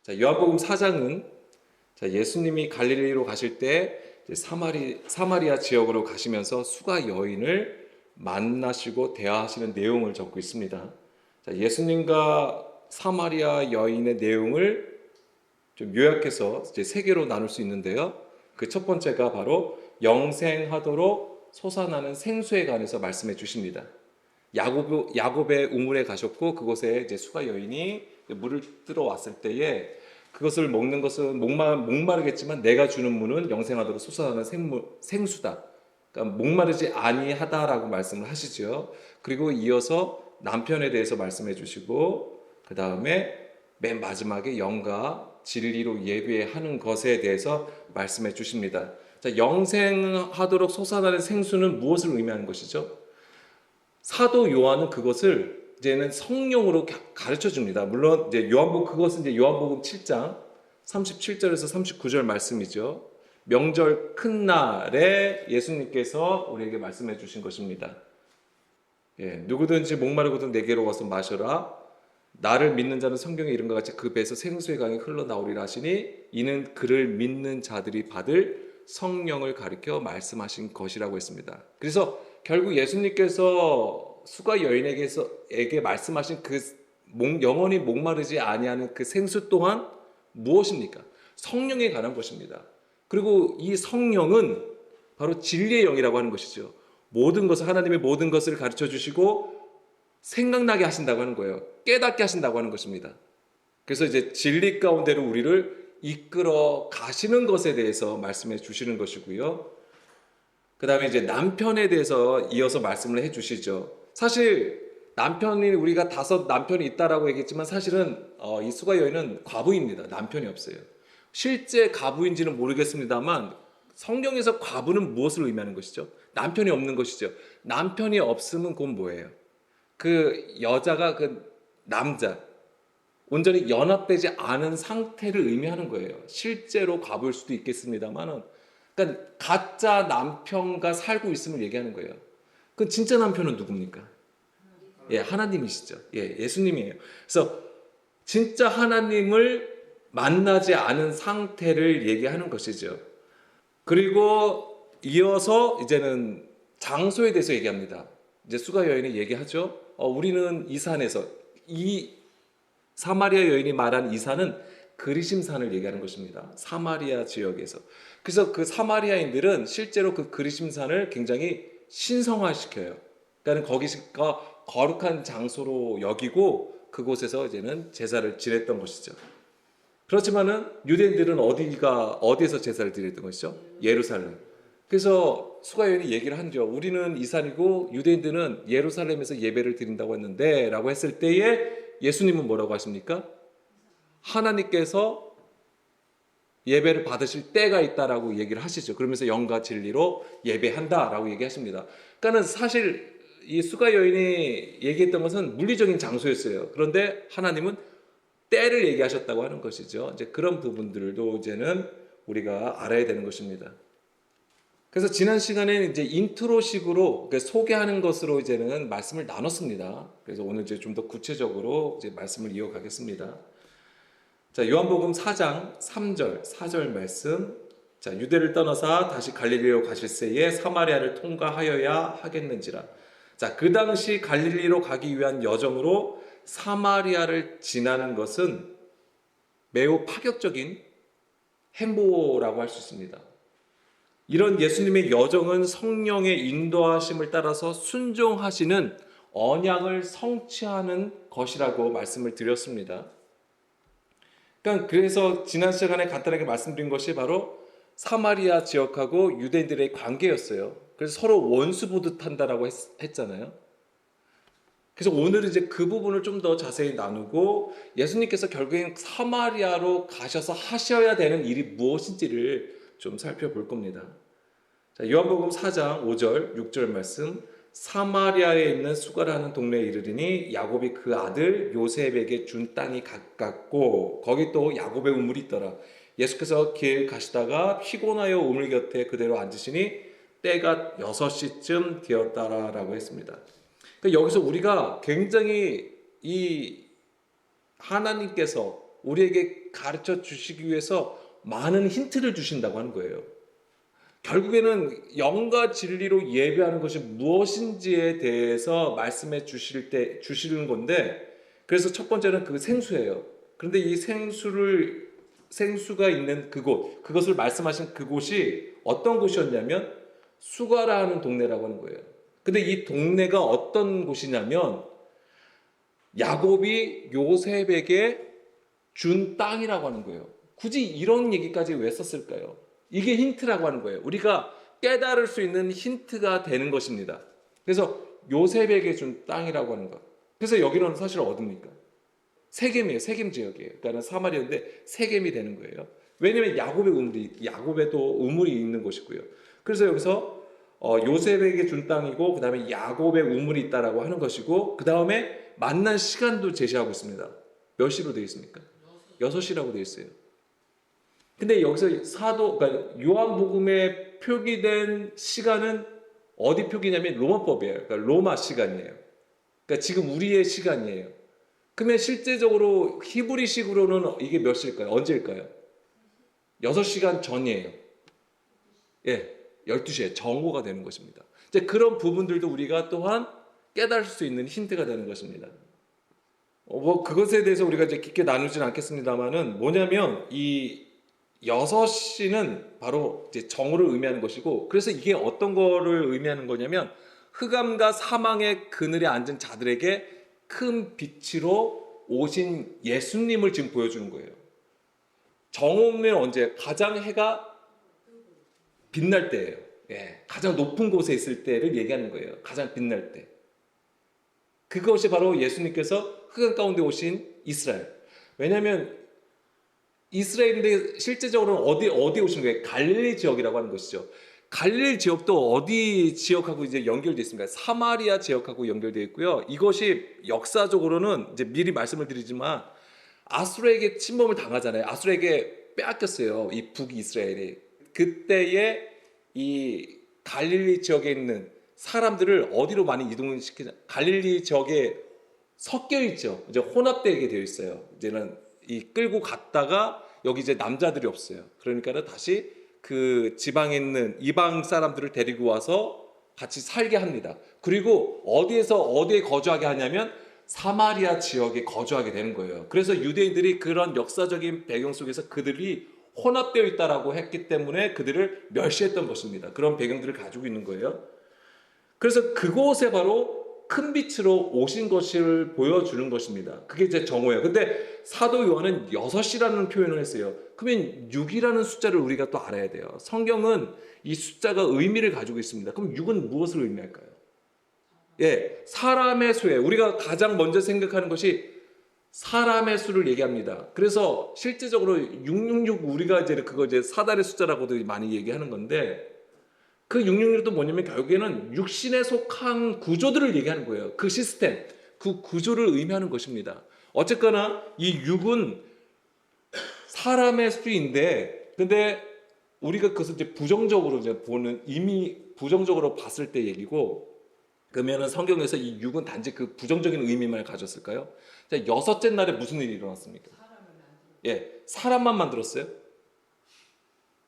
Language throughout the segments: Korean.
자, 요한복음 4장은 예수님이 갈릴리로 가실 때 이제 사마리아 지역으로 가시면서 수가 여인을 만나시고 대화하시는 내용을 적고 있습니다. 자, 예수님과 사마리아 여인의 내용을 좀 요약해서 이제 세 개로 나눌 수 있는데요. 그 첫 번째가 바로 영생하도록 솟아나는 생수에 관해서 말씀해 주십니다. 야곱의 우물에 가셨고 그곳에 이제 수가 여인이 물을 뜨러 왔을 때에 그것을 먹는 것은 목마르겠지만 내가 주는 물은 영생하도록 솟아나는 생수다. 그러니까 목마르지 아니하다라고 말씀을 하시죠. 그리고 이어서 남편에 대해서 말씀해 주시고 그 다음에 맨 마지막에 영과 진리로 예배하는 것에 대해서 말씀해 주십니다. 자, 영생하도록 솟아나는 생수는 무엇을 의미하는 것이죠? 사도 요한은 그것을 이제는 성령으로 가르쳐 줍니다. 물론 이제 그것은 이제 요한복음 7장 37절에서 39절 말씀이죠. 명절 큰 날에 예수님께서 우리에게 말씀해 주신 것입니다. 누구든지 목마르거든 내게로 와서 마셔라. 나를 믿는 자는 성경에 이른것 같이 그 배에서 생수의 강이 흘러나오리라 하시니 이는 그를 믿는 자들이 받을 성령을 가리켜 말씀하신 것이라고 했습니다. 그래서 결국 예수님께서 수가 여인에게 말씀하신 그 영원히 목마르지 아니하는 그 생수 또한 무엇입니까? 성령에 관한 것입니다. 그리고 이 성령은 바로 진리의 영이라고 하는 것이죠. 하나님의 모든 것을 가르쳐 주시고 생각나게 하신다고 하는 거예요. 깨닫게 하신다고 하는 것입니다. 그래서 이제 진리 가운데로 우리를 이끌어 가시는 것에 대해서 말씀해 주시는 것이고요. 그 다음에 이제 남편에 대해서 이어서 말씀을 해 주시죠. 사실 우리가 5 남편이 있다라고 얘기했지만 사실은 이 수가 여인은 과부입니다. 남편이 없어요. 실제 과부인지는 모르겠습니다만 성경에서 과부는 무엇을 의미하는 것이죠? 남편이 없는 것이죠. 남편이 없으면 그건 뭐예요? 그 여자가 그 남자 온전히 연합되지 않은 상태를 의미하는 거예요. 실제로 과부일 수도 있겠습니다만은 그러니까 가짜 남편과 살고 있음을 얘기하는 거예요. 그 진짜 남편은 누굽니까? 하나님이시죠. 예수님이에요. 그래서 진짜 하나님을 만나지 않은 상태를 얘기하는 것이죠. 그리고 이어서 이제는 장소에 대해서 얘기합니다. 이제 수가 여인이 얘기하죠. 우리는 이 산에서 이 사마리아 여인이 말한 이 산은 그리심산을 얘기하는 것입니다. 사마리아 지역에서. 그래서 그 사마리아인들은 실제로 그 그리심산을 굉장히 신성화시켜요. 그러니까 거기가 거룩한 장소로 여기고 그곳에서 이제는 제사를 지냈던 것이죠. 그렇지만은 유대인들은 어디에서 제사를 드렸던 것이죠? 예루살렘. 그래서 수가 여인이 얘기를 하죠. 우리는 이 산이고 유대인들은 예루살렘에서 예배를 드린다고 했는데 라고 했을 때에 예수님은 뭐라고 하십니까? 하나님께서 예배를 받으실 때가 있다라고 얘기를 하시죠. 그러면서 영과 진리로 예배한다라고 얘기하십니다. 그러니까 사실 이 수가 여인이 얘기했던 것은 물리적인 장소였어요. 그런데 하나님은 때를 얘기하셨다고 하는 것이죠. 이제 그런 부분들도 이제는 우리가 알아야 되는 것입니다. 그래서 지난 시간에는 이제 인트로식으로 소개하는 것으로 이제는 말씀을 나눴습니다. 그래서 오늘 이제 좀 더 구체적으로 이제 말씀을 이어가겠습니다. 자, 요한복음 4장 3절, 4절 말씀. 자, 유대를 떠나사 다시 갈릴리로 가실새에 사마리아를 통과하여야 하겠는지라. 자, 그 당시 갈릴리로 가기 위한 여정으로 사마리아를 지나는 것은 매우 파격적인 행보라고 할 수 있습니다. 이런 예수님의 여정은 성령의 인도하심을 따라서 순종하시는 언약을 성취하는 것이라고 말씀을 드렸습니다. 그래서 지난 시간에 간단하게 말씀드린 것이 바로 사마리아 지역하고 유대인들의 관계였어요. 그래서 서로 원수 보듯 한다라고 했잖아요. 그래서 오늘은 이제 그 부분을 좀 더 자세히 나누고 예수님께서 결국엔 사마리아로 가셔서 하셔야 되는 일이 무엇인지를 좀 살펴볼 겁니다. 자, 요한복음 4장 5절, 6절 말씀. 사마리아에 있는 수가라는 동네에 이르리니 야곱이 그 아들 요셉에게 준 땅이 가깝고 거기 또 야곱의 우물이 있더라. 예수께서 길 가시다가 피곤하여 우물 곁에 그대로 앉으시니 때가 6시쯤 되었다라고 했습니다. 그러니까 여기서 우리가 굉장히 이 하나님께서 우리에게 가르쳐 주시기 위해서 많은 힌트를 주신다고 하는 거예요. 결국에는 영과 진리로 예배하는 것이 무엇인지에 대해서 말씀해 주시는 건데, 그래서 첫 번째는 그 생수예요. 그런데 이 생수가 있는 그것을 말씀하신 그곳이 어떤 곳이었냐면 수가라 하는 동네라고 하는 거예요. 근데 이 동네가 어떤 곳이냐면 야곱이 요셉에게 준 땅이라고 하는 거예요. 굳이 이런 얘기까지 왜 썼을까요? 이게 힌트라고 하는 거예요. 우리가 깨달을 수 있는 힌트가 되는 것입니다. 그래서 요셉에게 준 땅이라고 하는 것. 그래서 여기는 사실 어딥니까? 세겜이에요. 세겜 지역이에요. 그러니까 사마리아인데 세겜이 되는 거예요. 왜냐하면 야곱에도 우물이 있는 곳이고요. 그래서 여기서 요셉에게 준 땅이고, 그 다음에 야곱의 우물이 있다라고 하는 것이고, 그 다음에 만난 시간도 제시하고 있습니다. 몇 시로 되어 있습니까? 6시라고 되어 있어요. 근데 여기서 그러니까 요한복음에 표기된 시간은 어디 표기냐면 로마법이에요. 그러니까 로마 시간이에요. 그러니까 지금 우리의 시간이에요. 그러면 실제적으로 히브리식으로는 이게 몇 시일까요? 언제일까요? 6시간 전이에요. 예, 12시에 정오가 되는 것입니다. 이제 그런 부분들도 우리가 또한 깨달을 수 있는 힌트가 되는 것입니다. 그것에 대해서 우리가 이제 깊게 나누지는 않겠습니다만은 뭐냐면 이 6시는 바로 이제 정오를 의미하는 것이고, 그래서 이게 어떤 거를 의미하는 거냐면 흑암과 사망의 그늘에 앉은 자들에게 큰 빛으로 오신 예수님을 지금 보여주는 거예요. 정오면 언제? 가장 해가 빛날 때예요. 예, 가장 높은 곳에 있을 때를 얘기하는 거예요. 가장 빛날 때. 그것이 바로 예수님께서 흑암 가운데 오신 이스라엘. 왜냐하면 이스라엘인데 실제적으로는 어디 오신 거예요? 갈릴리 지역이라고 하는 것이죠. 갈릴리 지역도 어디 지역하고 이제 연결되어 있습니다. 사마리아 지역하고 연결되어 있고요. 이것이 역사적으로는 이제 미리 말씀을 드리지만 아수르에게 침범을 당하잖아요. 아수르에게 빼앗겼어요. 이 북이스라엘이. 그때에 이 갈릴리 지역에 있는 사람들을 어디로 많이 이동을 시키냐? 갈릴리 지역에 섞여 있죠. 이제 혼합되게 되어 있어요. 이제는 이 끌고 갔다가 여기 이제 남자들이 없어요. 그러니까는 다시 그 지방에 있는 이방 사람들을 데리고 와서 같이 살게 합니다. 그리고 어디에 거주하게 하냐면 사마리아 지역에 거주하게 되는 거예요. 그래서 유대인들이 그런 역사적인 배경 속에서 그들이 혼합되어 있다라고 했기 때문에 그들을 멸시했던 것입니다. 그런 배경들을 가지고 있는 거예요. 그래서 그곳에 바로 큰 빛으로 오신 것을 보여주는 것입니다. 그게 이제 정오예요. 근데 사도 요한은 6이라는 표현을 했어요. 그러면 6이라는 숫자를 우리가 또 알아야 돼요. 성경은 이 숫자가 의미를 가지고 있습니다. 그럼 6은 무엇을 의미할까요? 예, 사람의 수예요. 우리가 가장 먼저 생각하는 것이 사람의 수를 얘기합니다. 그래서 실제적으로 666 우리가 이제 사달의 숫자라고도 많이 얘기하는 건데, 그 666도 뭐냐면 결국에는 육신에 속한 구조들을 얘기하는 거예요. 그 시스템, 그 구조를 의미하는 것입니다. 어쨌거나 이 6은 사람의 수인데, 근데 우리가 그것을 이제 부정적으로 이제 보는, 이미 부정적으로 봤을 때 얘기고, 그러면은 성경에서 이 6은 단지 그 부정적인 의미만 가졌을까요? 자, 6째 날에 무슨 일이 일어났습니까? 예, 사람만 만들었어요?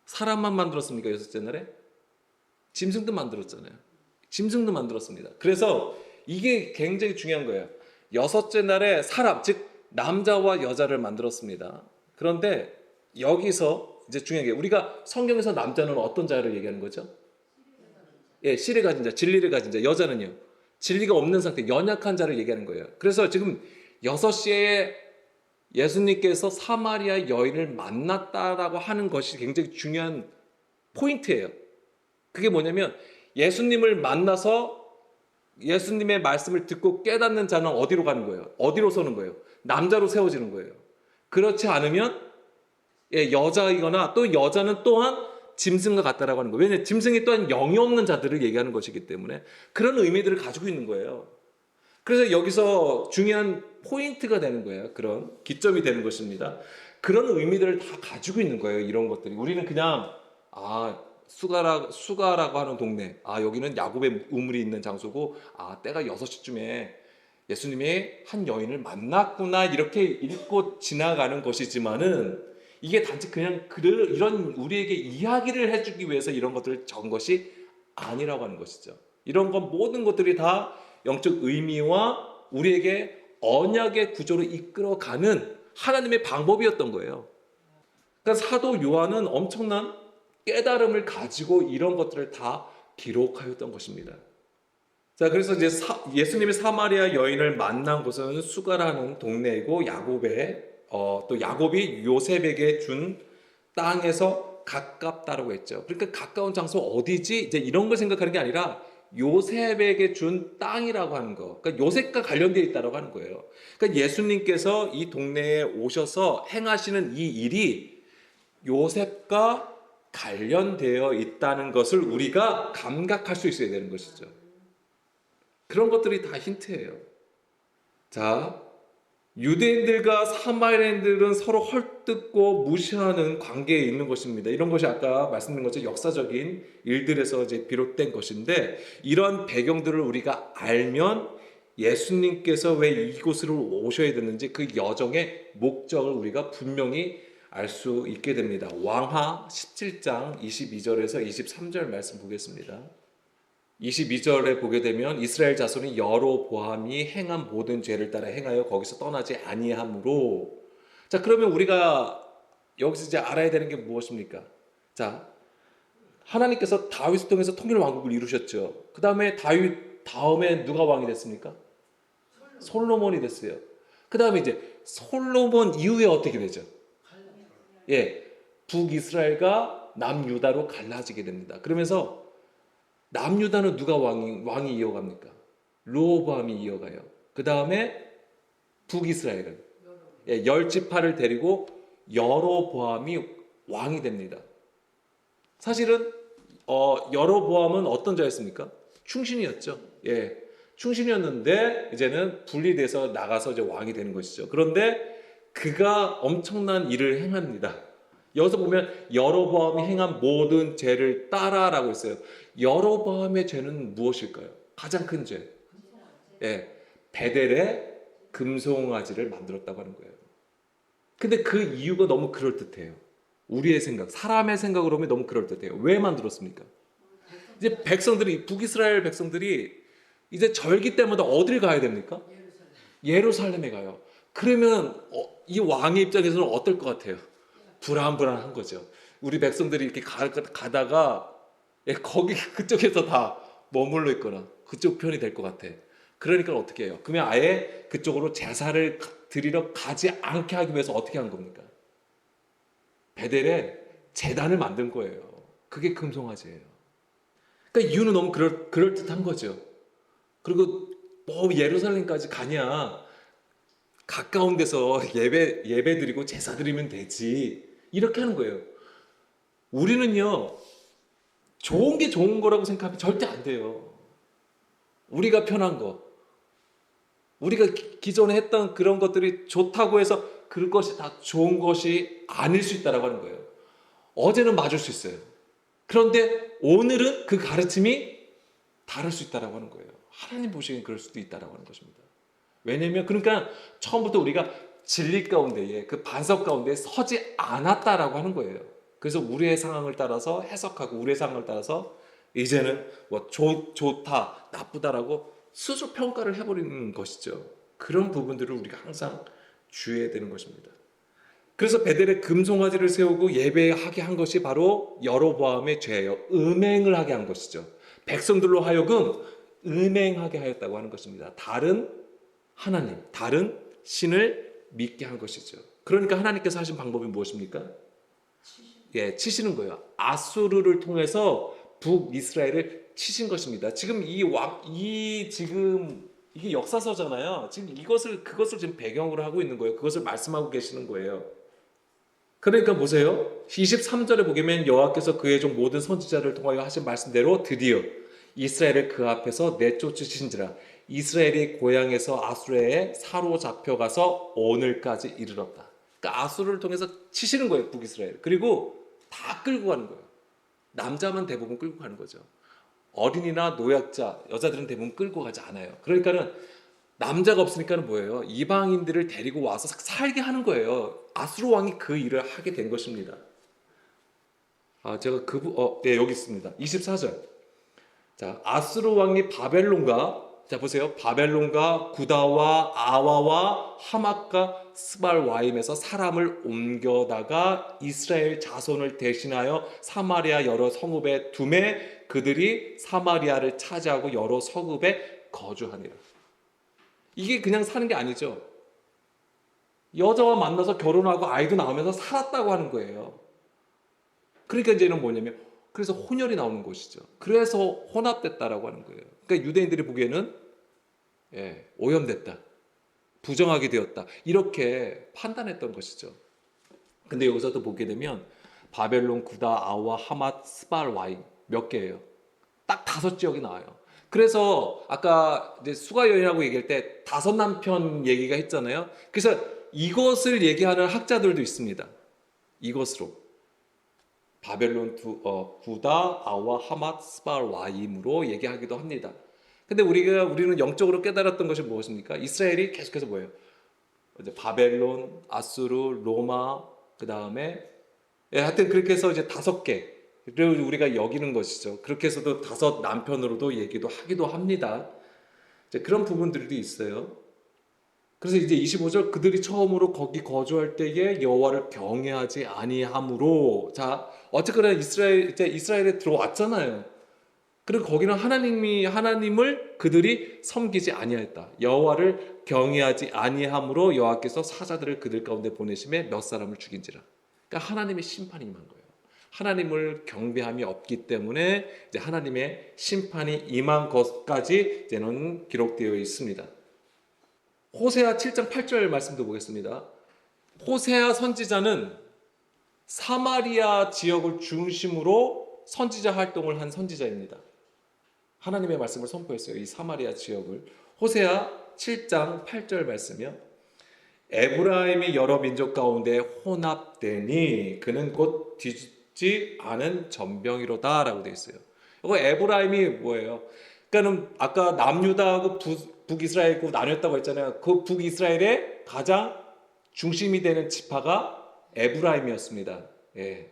사람만 만들었습니까? 6째 날에? 짐승도 만들었잖아요. 짐승도 만들었습니다. 그래서 이게 굉장히 중요한 거예요. 6째 날에 사람, 즉 남자와 여자를 만들었습니다. 그런데 여기서 이제 중요한 게, 우리가 성경에서 남자는 어떤 자를 얘기하는 거죠? 예, 씨를 가진 자, 진리를 가진 자. 여자는요, 진리가 없는 상태, 연약한 자를 얘기하는 거예요. 그래서 지금 6시에 예수님께서 사마리아 여인을 만났다라고 하는 것이 굉장히 중요한 포인트예요. 그게 뭐냐면 예수님을 만나서 예수님의 말씀을 듣고 깨닫는 자는 어디로 가는 거예요? 어디로 서는 거예요? 남자로 세워지는 거예요. 그렇지 않으면 여자이거나 또 여자는 또한 짐승과 같다라고 하는 거예요. 왜냐하면 짐승이 또한 영이 없는 자들을 얘기하는 것이기 때문에 그런 의미들을 가지고 있는 거예요. 그래서 여기서 중요한 포인트가 되는 거예요. 그런 기점이 되는 것입니다. 그런 의미들을 다 가지고 있는 거예요. 이런 것들이. 우리는 그냥 수가라고 하는 동네, 여기는 야곱의 우물이 있는 장소고, 때가 6시쯤에 예수님이 한 여인을 만났구나 이렇게 읽고 지나가는 것이지만은 이게 단지 그냥 이런 우리에게 이야기를 해주기 위해서 이런 것들을 적은 것이 아니라고 하는 것이죠. 이런 것 모든 것들이 다 영적 의미와 우리에게 언약의 구조로 이끌어가는 하나님의 방법이었던 거예요. 그러니까 사도 요한은 엄청난 깨달음을 가지고 이런 것들을 다 기록하였던 것입니다. 자, 그래서 이제 예수님이 사마리아 여인을 만난 곳은 수가라는 동네이고 또 야곱이 요셉에게 준 땅에서 가깝다라고 했죠. 그러니까 가까운 장소 어디지? 이제 이런 걸 생각하는 게 아니라 요셉에게 준 땅이라고 하는 거. 그러니까 요셉과 관련되어 있다라고 하는 거예요. 그러니까 예수님께서 이 동네에 오셔서 행하시는 이 일이 요셉과 관련되어 있다는 것을 우리가 감각할 수 있어야 되는 것이죠. 그런 것들이 다 힌트예요. 자, 유대인들과 사마리아인들은 서로 헐뜯고 무시하는 관계에 있는 것입니다. 이런 것이 아까 말씀드린 것처럼 역사적인 일들에서 이제 비롯된 것인데, 이런 배경들을 우리가 알면 예수님께서 왜 이곳으로 오셔야 되는지 그 여정의 목적을 우리가 분명히 알 수 있게 됩니다. 왕하 17장 22절에서 23절 말씀 보겠습니다. 22절에 보게 되면 이스라엘 자손이 여로보암이 행한 모든 죄를 따라 행하여 거기서 떠나지 아니하므로. 자, 그러면 우리가 여기서 이제 알아야 되는 게 무엇입니까? 자, 하나님께서 다윗을 통해서 통일 왕국을 이루셨죠. 그 다음에 다윗 다음에 누가 왕이 됐습니까? 솔로몬이 됐어요. 그 다음에 이제 솔로몬 이후에 어떻게 되죠? 예, 북이스라엘과 남유다로 갈라지게 됩니다. 그러면서 남유다는 누가 왕이 이어갑니까? 르호보암이 이어가요. 그 다음에 북이스라엘은 열 지파를 데리고 여로보암이 왕이 됩니다. 사실은 여로보암은 어떤 자였습니까? 충신이었죠. 예, 충신이었는데 이제는 분리돼서 나가서 이제 왕이 되는 것이죠. 그런데 그가 엄청난 일을 행합니다. 여기서 보면 여로보암이 행한 모든 죄를 따라라고 했어요. 여로보암의 죄는 무엇일까요? 가장 큰 죄. 예, 베델에 금송아지를 만들었다고 하는 거예요. 근데 그 이유가 너무 그럴듯해요. 우리의 생각, 사람의 생각으로 보면 너무 그럴듯해요. 왜 만들었습니까? 이제 북이스라엘 백성들이 이제 절기 때마다 어딜 가야 됩니까? 예루살렘에 가요. 그러면 이 왕의 입장에서는 어떨 것 같아요? 불안불안한 거죠. 우리 백성들이 이렇게 가다가 거기 그쪽에서 다 머물러 있거나 그쪽 편이 될 것 같아. 그러니까 어떻게 해요? 그러면 아예 그쪽으로 제사를 드리러 가지 않게 하기 위해서 어떻게 한 겁니까? 베델에 제단을 만든 거예요. 그게 금송아지예요. 그러니까 이유는 너무 그럴듯한 거죠. 그리고 뭐 예루살렘까지 가냐? 가까운 데서 예배 드리고 제사 드리면 되지. 이렇게 하는 거예요. 우리는요, 좋은 게 좋은 거라고 생각하면 절대 안 돼요. 우리가 편한 거, 우리가 기존에 했던 그런 것들이 좋다고 해서 그것이 다 좋은 것이 아닐 수 있다라고 하는 거예요. 어제는 맞을 수 있어요. 그런데 오늘은 그 가르침이 다를 수 있다라고 하는 거예요. 하나님 보시기엔 그럴 수도 있다라고 하는 것입니다. 왜냐면 그러니까 처음부터 우리가 진리 가운데에 그 반석 가운데 서지 않았다라고 하는 거예요. 그래서 우리의 상황을 따라서 해석하고 우리의 상황을 따라서 이제는 뭐 좋다 나쁘다라고 스스로 평가를 해버리는 것이죠. 그런 부분들을 우리가 항상 주의해야 되는 것입니다. 그래서 베델에 금송아지를 세우고 예배하게 한 것이 바로 여로보암의 죄예요. 음행을 하게 한 것이죠. 백성들로 하여금 음행하게 하였다고 하는 것입니다. 다른 하나님, 다른 신을 믿게 한 것이죠. 그러니까 하나님께서 하신 방법이 무엇입니까? 예, 치시는 거예요. 아수르를 통해서 북이스라엘을 치신 것입니다. 지금 이게 역사서잖아요. 지금 그것을 지금 배경으로 하고 있는 거예요. 그것을 말씀하고 계시는 거예요. 그러니까 보세요. 23절에 보면 여호와께서 그의 종 모든 선지자를 통하여 하신 말씀대로 드디어 이스라엘을 그 앞에서 내쫓으신지라. 이스라엘이 고향에서 아수르에 사로잡혀가서 오늘까지 이르렀다. 그러니까 아수르를 통해서 치시는 거예요, 북이스라엘. 그리고 다 끌고 가는 거예요. 남자만 대부분 끌고 가는 거죠. 어린이나 노약자, 여자들은 대부분 끌고 가지 않아요. 그러니까는 남자가 없으니까는 뭐예요? 이방인들을 데리고 와서 살게 하는 거예요. 아수르 왕이 그 일을 하게 된 것입니다. 제가 네, 여기 있습니다. 24절. 자, 아수르 왕이 바벨론과, 자, 보세요. 바벨론과 구다와 아와와 하맛과 스발와임에서 사람을 옮겨다가 이스라엘 자손을 대신하여 사마리아 여러 성읍에 두매 그들이 사마리아를 차지하고 여러 성읍에 거주하니라. 이게 그냥 사는 게 아니죠. 여자와 만나서 결혼하고 아이도 낳으면서 살았다고 하는 거예요. 그러니까 이제는 뭐냐면, 그래서 혼혈이 나오는 것이죠. 그래서 혼합됐다라고 하는 거예요. 그러니까 유대인들이 보기에는 오염됐다, 부정하게 되었다, 이렇게 판단했던 것이죠. 근데 여기서도 보게 되면 바벨론, 구다, 아와, 하맛, 스발, 와임 몇 개예요. 딱 5지역이 나와요. 그래서 아까 이제 수가 여인이라고 얘기할 때 5남편 얘기가 했잖아요. 그래서 이것을 얘기하는 학자들도 있습니다. 이것으로 바벨론, 구다, 아와, 하맛, 스발, 와임으로 얘기하기도 합니다. 근데 우리는 영적으로 깨달았던 것이 무엇입니까? 이스라엘이 계속해서 뭐예요? 이제 바벨론, 아수르, 로마, 그 다음에 하여튼 그렇게 해서 이제 5개를 우리가 여기는 것이죠. 그렇게 해서도 5남편으로도 얘기도 하기도 합니다. 이제 그런 부분들이 있어요. 그래서 이제 25절, 그들이 처음으로 거기 거주할 때에 여호와를 경외하지 아니함으로, 자, 어쨌거나 이스라엘에 들어왔잖아요. 그리고 거기는 하나님을 그들이 섬기지 아니하였다. 여호와를 경외하지 아니함으로 여호와께서 사자들을 그들 가운데 보내심에 몇 사람을 죽인지라. 그러니까 하나님의 심판이 임한 거예요. 하나님을 경배함이 없기 때문에 이제 하나님의 심판이 임한 것까지 이제는 기록되어 있습니다. 호세아 7장 8절 말씀도 보겠습니다. 호세아 선지자는 사마리아 지역을 중심으로 선지자 활동을 한 선지자입니다. 하나님의 말씀을 선포했어요. 이 사마리아 지역을. 호세아 7장 8절 말씀이요. 에브라임이 여러 민족 가운데 혼합되니 그는 곧 뒤집지 않은 전병이로다 라고 되어 있어요. 이거 에브라임이 뭐예요? 그러니까는 아까 남유다하고 북이스라엘고 나뉘었다고 했잖아요. 그 북이스라엘의 가장 중심이 되는 지파가 에브라임이었습니다. 예.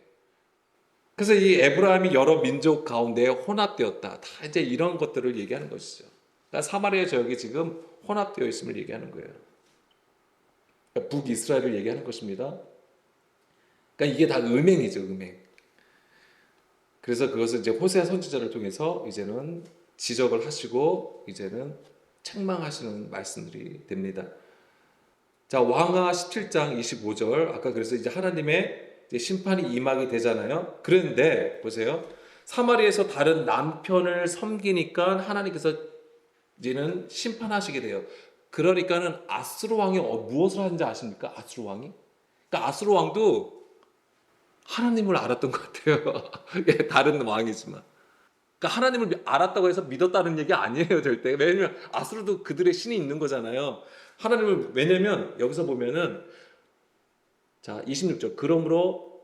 그래서 이 에브라임이 여러 민족 가운데 혼합되었다. 다 이제 이런 것들을 얘기하는 것이죠. 그러니까 사마리아 지역이 지금 혼합되어 있음을 얘기하는 거예요. 그러니까 북이스라엘을 얘기하는 것입니다. 그러니까 이게 다 음행이죠, 음행. 그래서 그것을 이제 호세아 선지자를 통해서 이제는 지적을 하시고 이제는 책망하시는 말씀들이 됩니다. 자, 왕하 17장 25절. 아까 그래서 이제 하나님의 이제 심판이 임하게 되잖아요. 그런데 보세요. 사마리아에서 다른 남편을 섬기니까 하나님께서 이제는 심판하시게 돼요. 그러니까는 아수르 왕이 무엇을 하는지 아십니까? 아수르 왕이? 그러니까 아수르 왕도 하나님을 알았던 것 같아요. 다른 왕이지만. 그러니까 하나님을 알았다고 해서 믿었다는 얘기 아니에요, 절대. 왜냐면 아수르도 그들의 신이 있는 거잖아요. 하나님을, 왜냐면 여기서 보면은, 자, 26절. 그러므로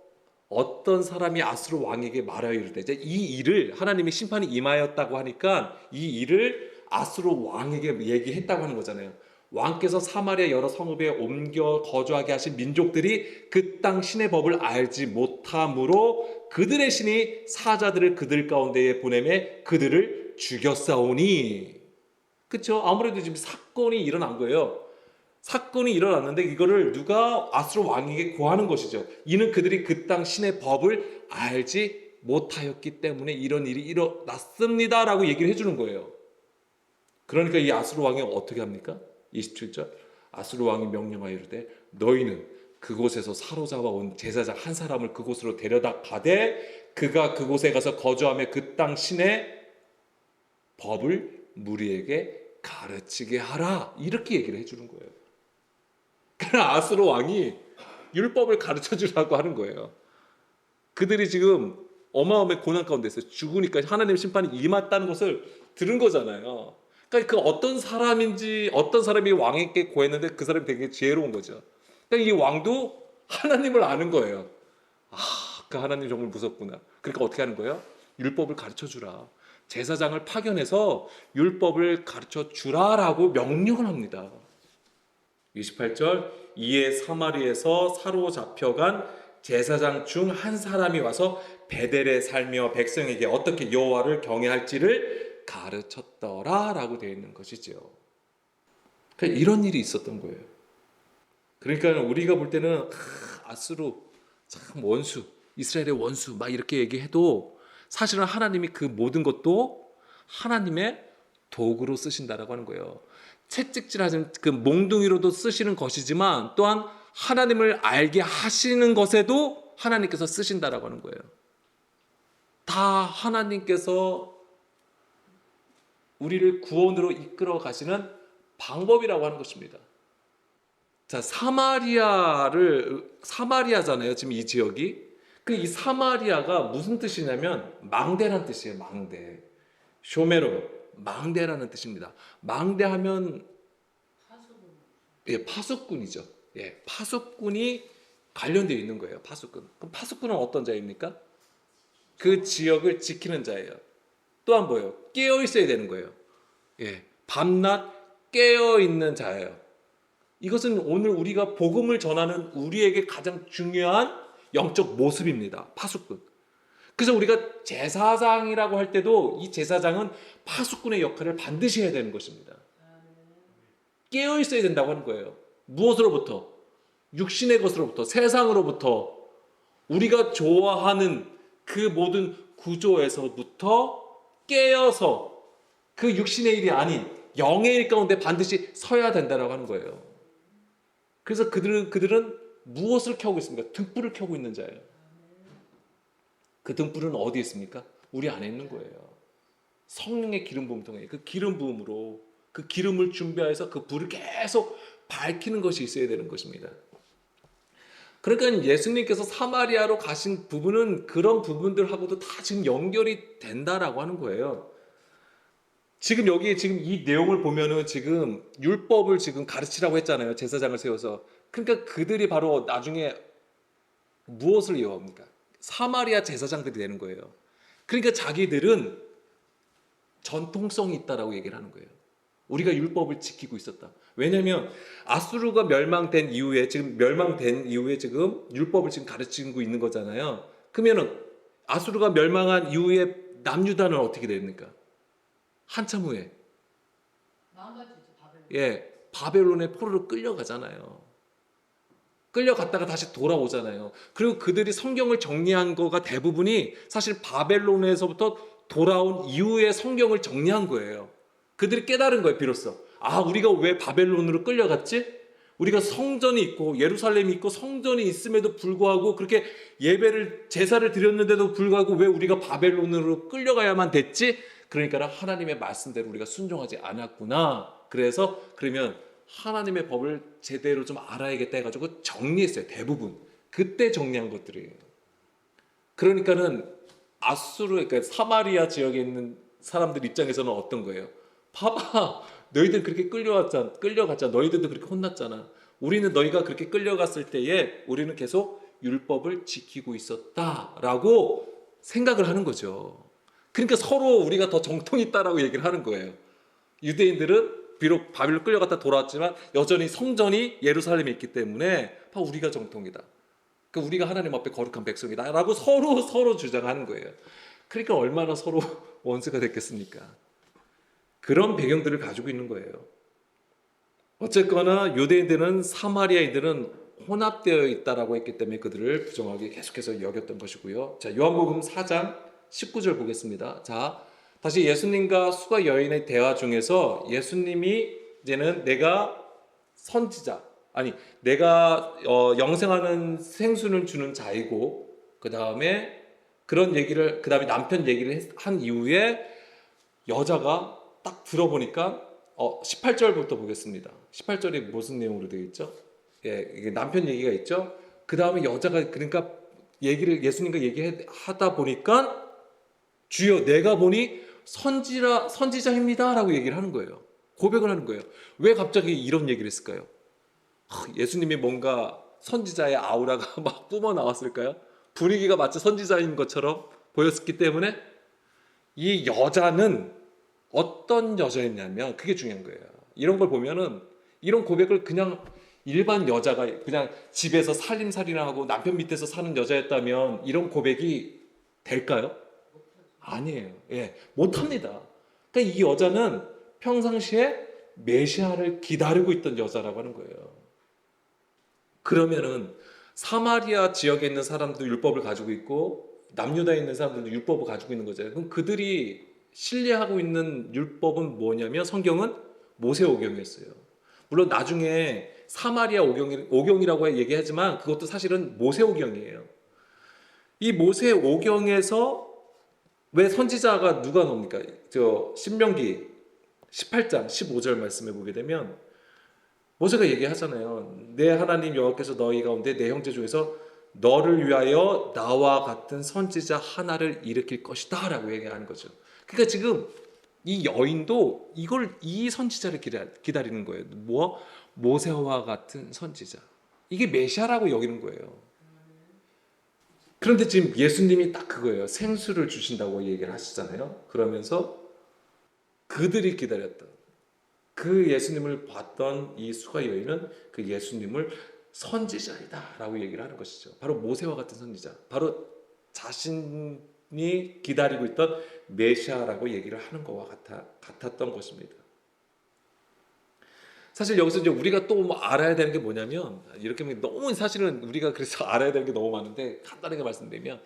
어떤 사람이 아수르 왕에게 말하여 이르되, 이제 이 일을 하나님의 심판이 임하였다고 하니까 이 일을 아수르 왕에게 얘기했다고 하는 거잖아요. 왕께서 사마리아 여러 성읍에 옮겨 거주하게 하신 민족들이 그 땅 신의 법을 알지 못함으로 그들의 신이 사자들을 그들 가운데에 보내매 그들을 죽였사오니. 그렇죠? 아무래도 지금 사건이 일어난 거예요. 사건이 일어났는데 이거를 누가 아수르 왕에게 고하는 것이죠. 이는 그들이 그 땅 신의 법을 알지 못하였기 때문에 이런 일이 일어났습니다라고 얘기를 해주는 거예요. 그러니까 이 아수르 왕이 어떻게 합니까? 27절. 아수르 왕이 명령하여 이르되 너희는 그곳에서 사로잡아 온 제사장 한 사람을 그곳으로 데려다 가되 그가 그곳에 가서 거주하며 그 땅 신의 법을 무리에게 가르치게 하라. 이렇게 얘기를 해주는 거예요. 그러나 아수르 왕이 율법을 가르쳐 주라고 하는 거예요. 그들이 지금 어마어마한 고난 가운데 있어요. 죽으니까 하나님의 심판이 임했다는 것을 들은 거잖아요. 그러니까 그 어떤 사람이 왕에게 고했는데 그 사람이 되게 지혜로운 거죠. 그러니까 이 왕도 하나님을 아는 거예요. 그 하나님 정말 무섭구나. 그러니까 어떻게 하는 거예요? 율법을 가르쳐 주라. 제사장을 파견해서 율법을 가르쳐 주라라고 명령을 합니다. 28절, 이에 사마리에서 사로잡혀간 제사장 중 한 사람이 와서 베델에 살며 백성에게 어떻게 여호와를 경외할지를 가르쳤더라라고 되어 있는 것이죠. 그러니까 이런 일이 있었던 거예요. 그러니까 우리가 볼 때는 아수르 참 원수, 이스라엘의 원수 막 이렇게 얘기해도 사실은 하나님이 그 모든 것도 하나님의 도구로 쓰신다라고 하는 거예요. 채찍질하는 그 몽둥이로도 쓰시는 것이지만 또한 하나님을 알게 하시는 것에도 하나님께서 쓰신다라고 하는 거예요. 다 하나님께서 우리를 구원으로 이끌어 가시는 방법이라고 하는 것입니다. 자, 사마리아잖아요. 지금 이 지역이. 이 사마리아가 무슨 뜻이냐면 망대란 뜻이에요. 망대. 쇼메로, 망대라는 뜻입니다. 망대하면 파수꾼이죠. 파수꾼이 관련되어 있는 거예요. 파수꾼. 그럼 파수꾼은 어떤 자입니까? 그 지역을 지키는 자예요. 또한 뭐예요? 깨어 있어야 되는 거예요. 밤낮 깨어 있는 자예요. 이것은 오늘 우리가 복음을 전하는 우리에게 가장 중요한 영적 모습입니다. 파수꾼. 그래서 우리가 제사장이라고 할 때도 이 제사장은 파수꾼의 역할을 반드시 해야 되는 것입니다. 깨어 있어야 된다고 하는 거예요. 무엇으로부터? 육신의 것으로부터, 세상으로부터, 우리가 좋아하는 그 모든 구조에서부터 깨어서 그 육신의 일이 아닌 영의 일 가운데 반드시 서야 된다고 하는 거예요. 그래서 그들은 무엇을 켜고 있습니까? 등불을 켜고 있는 자예요. 그 등불은 어디에 있습니까? 우리 안에 있는 거예요. 성령의 기름 부음 통해 그 기름 부음으로 그 기름을 준비해서 그 불을 계속 밝히는 것이 있어야 되는 것입니다. 그러니까 예수님께서 사마리아로 가신 부분은 그런 부분들하고도 다 지금 연결이 된다라고 하는 거예요. 지금 여기 지금 이 내용을 보면은 지금 율법을 지금 가르치라고 했잖아요. 제사장을 세워서. 그러니까 그들이 바로 나중에 무엇을 이어합니까? 사마리아 제사장들이 되는 거예요. 그러니까 자기들은 전통성이 있다라고 얘기를 하는 거예요. 우리가 율법을 지키고 있었다. 왜냐하면 아수르가 멸망된 이후에 지금 율법을 지금 가르치고 있는 거잖아요. 그러면은 아수르가 멸망한 이후에 남유다는 어떻게 됩니까? 한참 후에 바벨론의 포로로 끌려가잖아요. 끌려갔다가 다시 돌아오잖아요. 그리고 그들이 성경을 정리한 거가 대부분이 사실 바벨론에서부터 돌아온 이후에 성경을 정리한 거예요. 그들이 깨달은 거예요. 비로소 우리가 왜 바벨론으로 끌려갔지? 우리가 성전이 있고 예루살렘이 있고 성전이 있음에도 불구하고 그렇게 제사를 드렸는데도 불구하고 왜 우리가 바벨론으로 끌려가야만 됐지? 그러니까 하나님의 말씀대로 우리가 순종하지 않았구나. 그래서 그러면 하나님의 법을 제대로 좀 알아야겠다 해가지고 정리했어요. 대부분 그때 정리한 것들이에요. 그러니까는 그러니까 사마리아 지역에 있는 사람들 입장에서는 어떤 거예요? 봐봐, 너희들 그렇게 끌려갔잖아. 너희들도 그렇게 혼났잖아. 우리는 너희가 그렇게 끌려갔을 때에 우리는 계속 율법을 지키고 있었다라고 생각을 하는 거죠. 그러니까 서로 우리가 더 정통이 있다라고 얘기를 하는 거예요. 유대인들은 비록 바벨론 끌려갔다 돌아왔지만 여전히 성전이 예루살렘에 있기 때문에 우리가 정통이다. 그러니까 우리가 하나님 앞에 거룩한 백성이다라고 서로 주장하는 거예요. 그러니까 얼마나 서로 원수가 됐겠습니까? 그런 배경들을 가지고 있는 거예요. 어쨌거나 유대인들은 사마리아인들은 혼합되어 있다라고 했기 때문에 그들을 부정하게 계속해서 여겼던 것이고요. 자, 요한복음 4장 19절 보겠습니다. 자, 다시 예수님과 수가 여인의 대화 중에서 예수님이 이제는 내가 영생하는 생수를 주는 자이고 그 다음에 남편 얘기를 한 이후에 여자가 딱 들어보니까 18절부터 보겠습니다. 18절이 무슨 내용으로 되어 있죠? 이게 남편 얘기가 있죠. 그 다음에 여자가 그러니까 예수님과 얘기하다 보니까 주여 내가 보니 선지자입니다라고 얘기를 하는 거예요. 고백을 하는 거예요. 왜 갑자기 이런 얘기를 했을까요? 예수님이 뭔가 선지자의 아우라가 막 뿜어 나왔을까요? 분위기가 마치 선지자인 것처럼 보였기 때문에 이 여자는 어떤 여자였냐면 그게 중요한 거예요. 이런 걸 보면은 이런 고백을 그냥 일반 여자가 그냥 집에서 살림살이하고 남편 밑에서 사는 여자였다면 이런 고백이 될까요? 아니에요. 예, 못합니다. 그러니까 이 여자는 평상시에 메시아를 기다리고 있던 여자라고 하는 거예요. 그러면은 사마리아 지역에 있는 사람도 율법을 가지고 있고 남유다에 있는 사람들도 율법을 가지고 있는 거잖아요. 그럼 그들이 신뢰하고 있는 율법은 뭐냐면 성경은 모세오경이었어요. 물론 나중에 사마리아 오경이라고 얘기하지만 그것도 사실은 모세오경이에요. 이 모세오경에서 왜 선지자가 누가 나옵니까? 저 신명기 18장 15절 말씀에 보게 되면 모세가 얘기하잖아요. 내 하나님 여호와께서 너희 가운데 내 형제 중에서 너를 위하여 나와 같은 선지자 하나를 일으킬 것이다 라고 얘기하는 거죠. 그러니까 지금 이 여인도 이 선지자를 기다리는 거예요. 뭐? 모세와 같은 선지자. 이게 메시아라고 여기는 거예요. 그런데 지금 예수님이 딱 그거예요. 생수를 주신다고 얘기를 하시잖아요. 그러면서 그들이 기다렸던 그 예수님을 봤던 이 수가 여인은 그 예수님을 선지자이다 라고 얘기를 하는 것이죠. 바로 모세와 같은 선지자, 바로 자신이 기다리고 있던 메시아라고 얘기를 하는 것과 같았던 것입니다. 사실 여기서 이제 우리가 또 뭐 알아야 되는 게 뭐냐면, 이렇게 너무 사실은 우리가 그래서 알아야 되는 게 너무 많은데 간단하게 말씀드리면,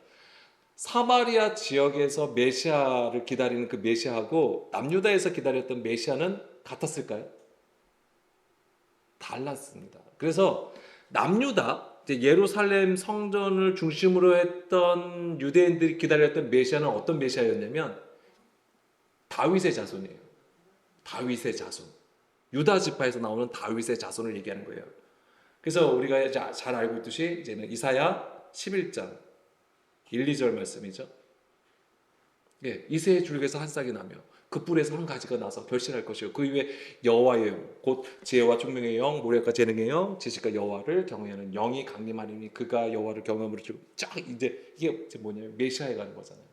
사마리아 지역에서 메시아를 기다리는 그 메시아하고 남유다에서 기다렸던 메시아는 같았을까요? 달랐습니다. 그래서 남유다, 이제 예루살렘 성전을 중심으로 했던 유대인들이 기다렸던 메시아는 어떤 메시아였냐면 다윗의 자손이에요. 다윗의 자손. 유다 지파에서 나오는 다윗의 자손을 얘기하는 거예요. 그래서 우리가 잘 알고 있듯이 이제는 이사야 11장 1, 2절 말씀이죠. 예, 이새의 줄기에서 한 싹이 나며 그 뿔에서 한 가지가 나서 결실할 것이요 그 위에 여호와의 영, 곧 지혜와 총명의 영, 모략과 재능의 영, 지식과 여호와를 경외하는 영이 강림하리니 그가 여호와를 경외함으로 쫙 이제 이게 뭐냐면 메시아에 가는 거잖아요.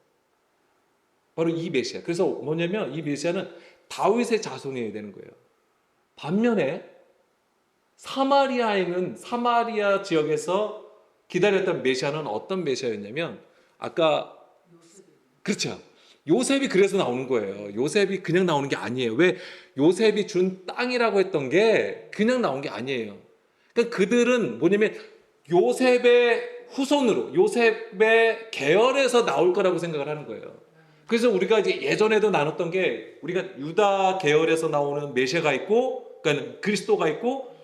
바로 이 메시아. 그래서 뭐냐면 이 메시아는 다윗의 자손이 되는 거예요. 반면에 사마리아 지역에서 기다렸던 메시아는 어떤 메시아였냐면 아까 그렇죠. 요셉이 그래서 나오는 거예요. 요셉이 그냥 나오는 게 아니에요. 왜? 요셉이 준 땅이라고 했던 게 그냥 나온 게 아니에요. 그러니까 그들은 뭐냐면 요셉의 후손으로, 요셉의 계열에서 나올 거라고 생각을 하는 거예요. 그래서 우리가 이제 예전에도 나눴던 게 우리가 유다 계열에서 나오는 메시아가 있고, 그러니까 그리스도가 있고,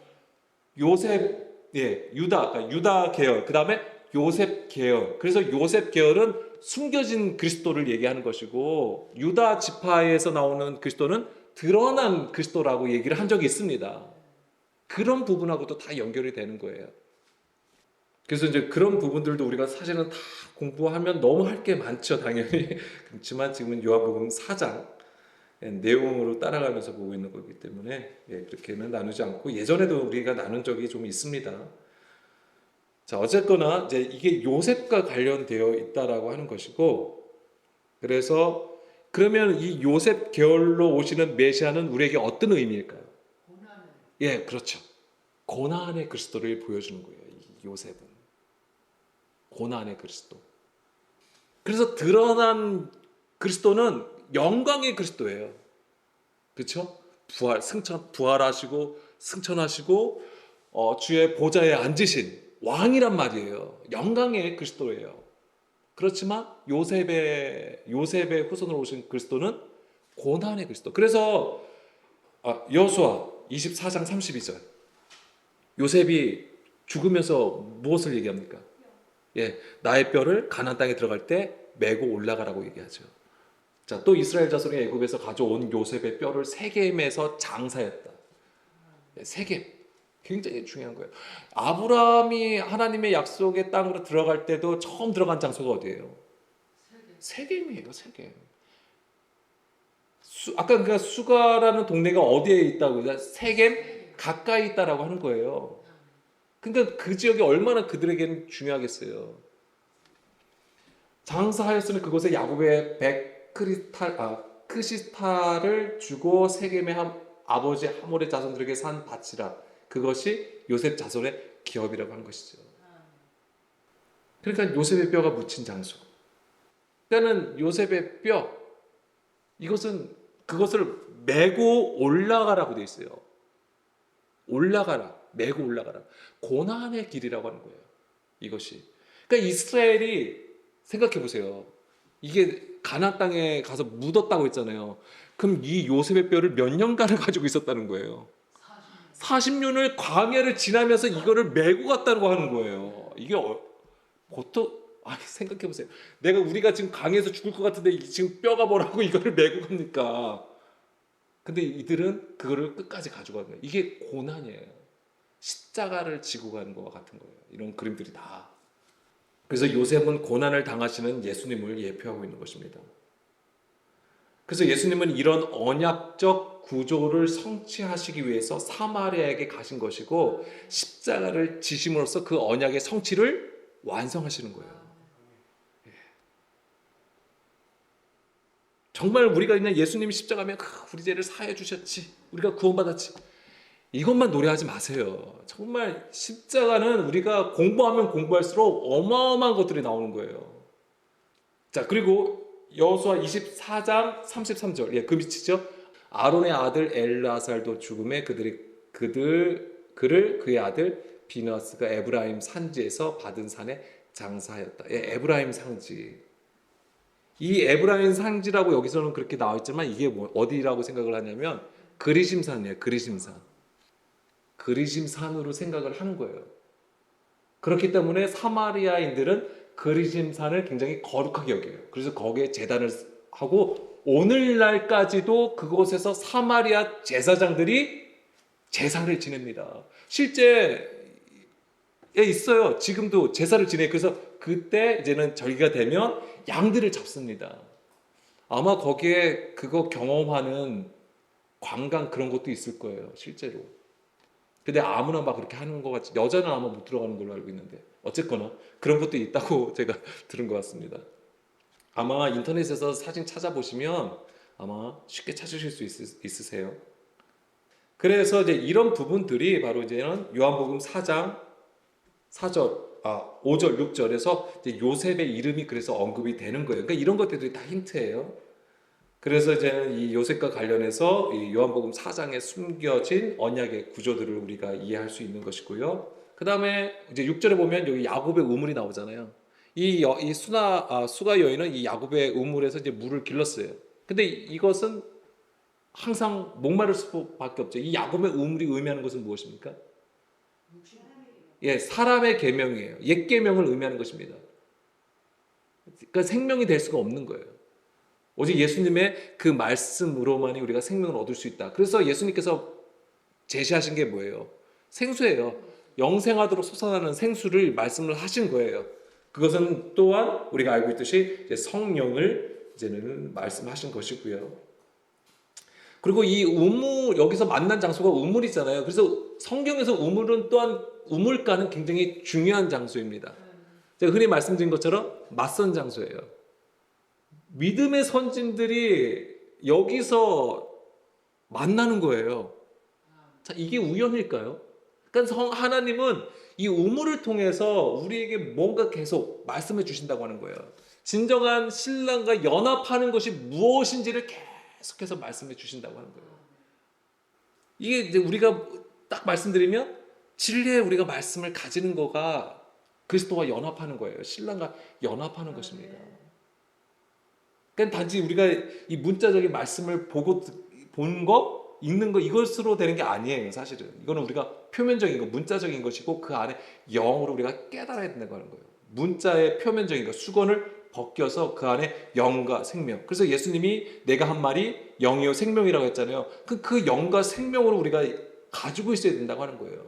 요셉, 그러니까 유다 계열, 그 다음에 요셉 계열. 그래서 요셉 계열은 숨겨진 그리스도를 얘기하는 것이고 유다 지파에서 나오는 그리스도는 드러난 그리스도라고 얘기를 한 적이 있습니다. 그런 부분하고도 다 연결이 되는 거예요. 그래서 이제 그런 부분들도 우리가 사실은 다 공부하면 너무 할 게 많죠, 당연히. 그렇지만 지금은 요한복음 4장 내용으로 따라가면서 보고 있는 거기 때문에 그렇게는 나누지 않고 예전에도 우리가 나눈 적이 좀 있습니다. 자, 어쨌거나 이제 이게 요셉과 관련되어 있다라고 하는 것이고, 그래서 그러면 이 요셉 계열로 오시는 메시아는 우리에게 어떤 의미일까요? 예, 그렇죠. 고난의 그리스도를 보여주는 거예요. 이 요셉은 고난의 그리스도. 그래서 드러난 그리스도는 영광의 그리스도예요. 그렇죠? 부활하시고 승천하시고 주의 보좌에 앉으신 왕이란 말이에요. 영광의 그리스도예요. 그렇지만 요셉의 후손으로 오신 그리스도는 고난의 그리스도. 그래서 여호수아 24장 32절 요셉이 죽으면서 무엇을 얘기합니까? 예, 나의 뼈를 가나안 땅에 들어갈 때 메고 올라가라고 얘기하죠. 자, 또 이스라엘 자손이 애굽에서 가져온 요셉의 뼈를 세겜에서 장사했다. 세겜. 굉장히 중요한 거예요. 아브라함이 하나님의 약속의 땅으로 들어갈 때도 처음 들어간 장소가 어디예요? 세겜이에요, 세겜. 아까 그러니까 수가라는 동네가 어디에 있다고? 세겜 가까이 있다라고 하는 거예요. 그러니까 그 지역이 얼마나 그들에게는 중요하겠어요. 장사하였으니 그곳에 야곱의 크시스타를 주고 세겜의 아버지 하몰의 자손들에게 산 밭이라. 그것이 요셉 자손의 기업이라고 한 것이죠. 그러니까 요셉의 뼈가 묻힌 장소. 그러니까는 요셉의 뼈, 이것은 그것을 메고 올라가라고 되어 있어요. 올라가라, 메고 올라가라. 고난의 길이라고 하는 거예요. 이것이. 그러니까 이스라엘이 생각해 보세요. 이게 가나안 땅에 가서 묻었다고 했잖아요. 그럼 이 요셉의 뼈를 몇 년간을 가지고 있었다는 거예요. 40년을 광야를 지나면서 이거를 메고 갔다고 하는 거예요. 이게 보통 생각해 보세요. 우리가 지금 강에서 죽을 것 같은데 지금 뼈가 뭐라고 이거를 메고 갑니까? 근데 이들은 그거를 끝까지 가지고 가는 거예요. 이게 고난이에요. 십자가를 지고 가는 것과 같은 거예요. 이런 그림들이 다. 그래서 요셉은 고난을 당하시는 예수님을 예표하고 있는 것입니다. 그래서 예수님은 이런 언약적 구조를 성취하시기 위해서 사마리아에게 가신 것이고 십자가를 지심으로써 그 언약의 성취를 완성하시는 거예요. 정말 우리가 그냥 예수님이 십자가면 우리 죄를 사해 주셨지, 우리가 구원받았지, 이것만 노래하지 마세요. 정말 십자가는 우리가 공부하면 공부할수록 어마어마한 것들이 나오는 거예요. 자, 그리고 여호수아 24장 33절, 그 밑이죠. 아론의 아들 엘라살도 죽음에 그를 그의 아들 비느하스가 에브라임 산지에서 받은 산에 장사하였다. 에브라임 상지. 이 에브라임 상지라고 여기서는 그렇게 나와 있지만 이게 어디라고 생각을 하냐면 그리심산이에요. 그리심산으로 생각을 하는 거예요. 그렇기 때문에 사마리아인들은 그리심산을 굉장히 거룩하게 여겨요. 그래서 거기에 제단을 하고 오늘날까지도 그곳에서 사마리아 제사장들이 제사를 지냅니다. 실제 있어요. 지금도 제사를 지내요. 그래서 그때 이제는 절기가 되면 양들을 잡습니다. 아마 거기에 그거 경험하는 관광 그런 것도 있을 거예요. 실제로. 근데 아무나 막 그렇게 하는 것 같지. 여자는 아마 못 들어가는 걸로 알고 있는데 어쨌거나 그런 것도 있다고 제가 들은 것 같습니다. 아마 인터넷에서 사진 찾아보시면 아마 쉽게 찾으실 수 있으세요. 그래서 이제 이런 부분들이 바로 이제는 요한복음 4장 5절, 6절에서 이제 요셉의 이름이 그래서 언급이 되는 거예요. 그러니까 이런 것들이 다 힌트예요. 그래서 이제는 이 요셉과 관련해서 이 요한복음 4장에 숨겨진 언약의 구조들을 우리가 이해할 수 있는 것이고요. 그 다음에 이제 6절에 보면 여기 야곱의 우물이 나오잖아요. 이 수가 여인은 이 야곱의 우물에서 이제 물을 길렀어요. 근데 이것은 항상 목마를 수밖에 없죠. 이 야곱의 우물이 의미하는 것은 무엇입니까? 사람의 계명이에요. 옛 계명을 의미하는 것입니다. 그러니까 생명이 될 수가 없는 거예요. 오직 예수님의 그 말씀으로만이 우리가 생명을 얻을 수 있다. 그래서 예수님께서 제시하신 게 뭐예요? 생수예요. 영생하도록 솟아나는 생수를 말씀을 하신 거예요. 그것은 또한 우리가 알고 있듯이 이제 성령을 이제는 말씀하신 것이고요. 그리고 이 우물, 여기서 만난 장소가 우물이잖아요. 그래서 성경에서 우물은 또한 우물가는 굉장히 중요한 장소입니다. 제가 흔히 말씀드린 것처럼 맞선 장소예요. 믿음의 선진들이 여기서 만나는 거예요. 자, 이게 우연일까요? 그러니까 하나님은 이 우물을 통해서 우리에게 뭔가 계속 말씀해 주신다고 하는 거예요. 진정한 신랑과 연합하는 것이 무엇인지를 계속해서 말씀해 주신다고 하는 거예요. 이게 이제 우리가 딱 말씀드리면 진리에 우리가 말씀을 가지는 거가 그리스도와 연합하는 거예요. 신랑과 연합하는 것입니다. 그러니까 단지 우리가 이 문자적인 말씀을 보고 보는 거, 읽는 거 이것으로 되는 게 아니에요. 사실은 이거는 우리가 표면적인 거, 문자적인 것이고 그 안에 영으로 우리가 깨달아야 된다고 하는 거예요. 문자의 표면적인 거, 수건을 벗겨서 그 안에 영과 생명. 그래서 예수님이 내가 한 말이 영이요 생명이라고 했잖아요. 그 영과 생명으로 우리가 가지고 있어야 된다고 하는 거예요.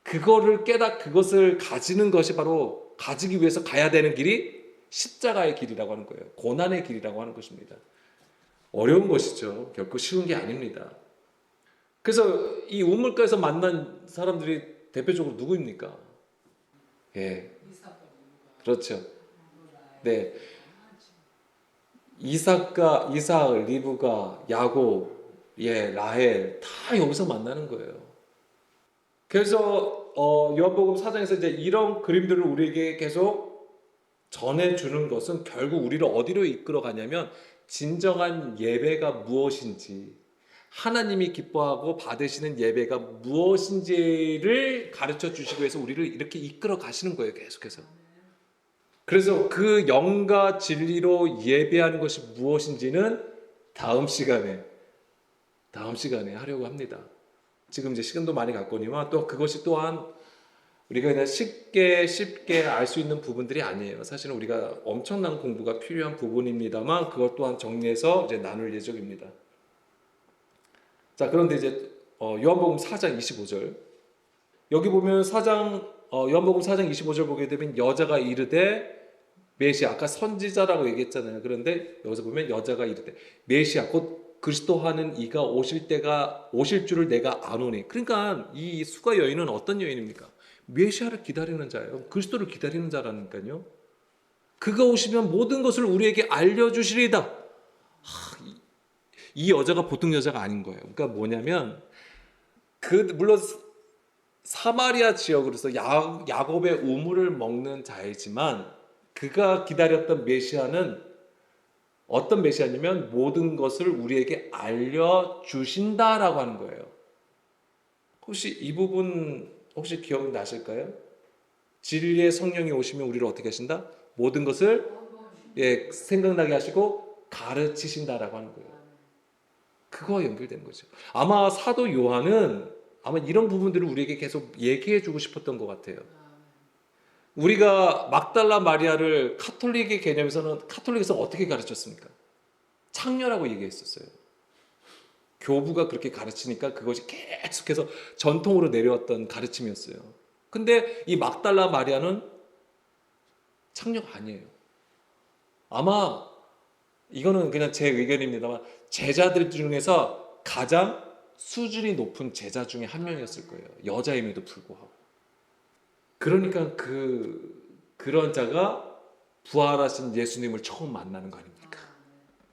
그것을 가지는 것이 바로 가지기 위해서 가야 되는 길이 십자가의 길이라고 하는 거예요. 고난의 길이라고 하는 것입니다. 어려운 것이죠. 결코 쉬운 게 아닙니다. 그래서 이 우물가에서 만난 사람들이 대표적으로 누구입니까? 그렇죠. 네. 이삭, 리브가, 야곱, 라헬 다 여기서 만나는 거예요. 그래서 요한복음 4장에서 이제 이런 그림들을 우리에게 계속 전해주는 것은 결국 우리를 어디로 이끌어 가냐면 진정한 예배가 무엇인지, 하나님이 기뻐하고 받으시는 예배가 무엇인지를 가르쳐 주시기 위해서 우리를 이렇게 이끌어 가시는 거예요, 계속해서. 그래서 그 영과 진리로 예배하는 것이 무엇인지는 다음 시간에 하려고 합니다. 지금 이제 시간도 많이 갔거니와 또 그것이 또한 우리가 그냥 쉽게 알 수 있는 부분들이 아니에요. 사실은 우리가 엄청난 공부가 필요한 부분입니다만 그것 또한 정리해서 이제 나눌 예정입니다. 자, 그런데 이제 요한복음 4장 25절 여기 보면 요한복음 4장 25절 보게 되면 여자가 이르되 메시아, 아까 선지자라고 얘기했잖아요. 그런데 여기서 보면 여자가 이르되 메시아 곧 그리스도하는 이가 오실 줄을 내가 아노니. 그러니까 이 수가 여인은 어떤 여인입니까? 메시아를 기다리는 자예요. 그리스도를 기다리는 자라니까요. 그가 오시면 모든 것을 우리에게 알려주시리다. 이 여자가 보통 여자가 아닌 거예요. 그러니까 뭐냐면 물론 사마리아 지역으로서 야곱의 우물을 먹는 자이지만 그가 기다렸던 메시아는 어떤 메시아냐면 모든 것을 우리에게 알려주신다라고 하는 거예요. 혹시 이 부분 기억나실까요? 진리의 성령이 오시면 우리를 어떻게 하신다? 모든 것을 생각나게 하시고 가르치신다라고 하는 거예요. 그거와 연결되는 거죠. 아마 사도 요한은 이런 부분들을 우리에게 계속 얘기해 주고 싶었던 것 같아요. 우리가 막달라 마리아를 카톨릭의 개념에서는 카톨릭에서 어떻게 가르쳤습니까? 창녀라고 얘기했었어요. 교부가 그렇게 가르치니까 그것이 계속해서 전통으로 내려왔던 가르침이었어요. 근데 이 막달라 마리아는 창녀가 아니에요. 아마 이거는 그냥 제 의견입니다만 제자들 중에서 가장 수준이 높은 제자 중에 한 명이었을 거예요. 여자임에도 불구하고. 그러니까 그런 자가 부활하신 예수님을 처음 만나는 거 아닙니까?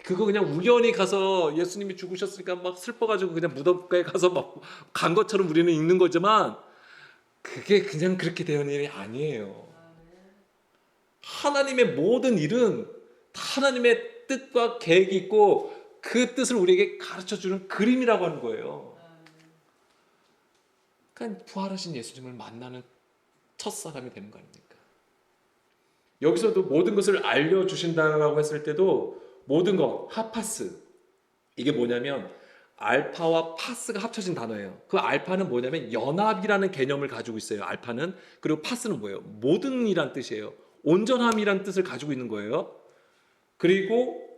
그거 그냥 우연히 가서 예수님이 죽으셨으니까 막 슬퍼가지고 그냥 무덤가에 가서 막 간 것처럼 우리는 읽는 거지만 그게 그냥 그렇게 되는 일이 아니에요. 하나님의 모든 일은 다 하나님의 뜻과 계획이 있고 그 뜻을 우리에게 가르쳐주는 그림이라고 하는 거예요. 그러니까 부활하신 예수님을 만나는 첫사람이 되는 거 아닙니까? 여기서도 모든 것을 알려주신다라고 했을 때도 모든 것, 하파스. 이게 뭐냐면 알파와 파스가 합쳐진 단어예요. 그 알파는 뭐냐면 연합이라는 개념을 가지고 있어요. 알파는. 그리고 파스는 뭐예요? 모든이란 뜻이에요. 온전함이란 뜻을 가지고 있는 거예요. 그리고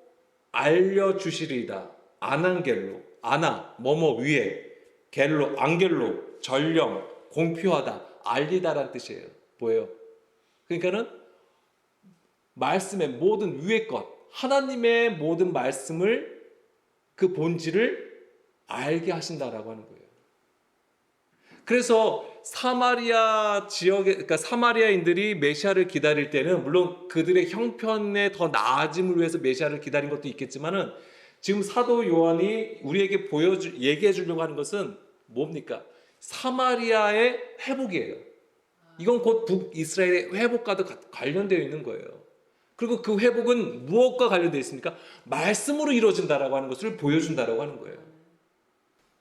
알려주시리이다. 아난겔로. 아나, 뭐뭐 위에. 겔로, 앙겔로. 전령, 공표하다. 알리다란 뜻이에요. 뭐예요? 그러니까는 말씀의 모든 위의 것, 하나님의 모든 말씀을 그 본질을 알게 하신다라고 하는 거예요. 그래서 사마리아 지역에, 그러니까 사마리아인들이 메시아를 기다릴 때는 물론 그들의 형편의 더 나아짐을 위해서 메시아를 기다린 것도 있겠지만은 지금 사도 요한이 우리에게 얘기해 주려고 하는 것은 뭡니까? 사마리아의 회복이에요. 이건 곧 북이스라엘의 회복과도 관련되어 있는 거예요. 그리고 그 회복은 무엇과 관련되어 있습니까? 말씀으로 이루어진다라고 하는 것을 보여준다라고 하는 거예요.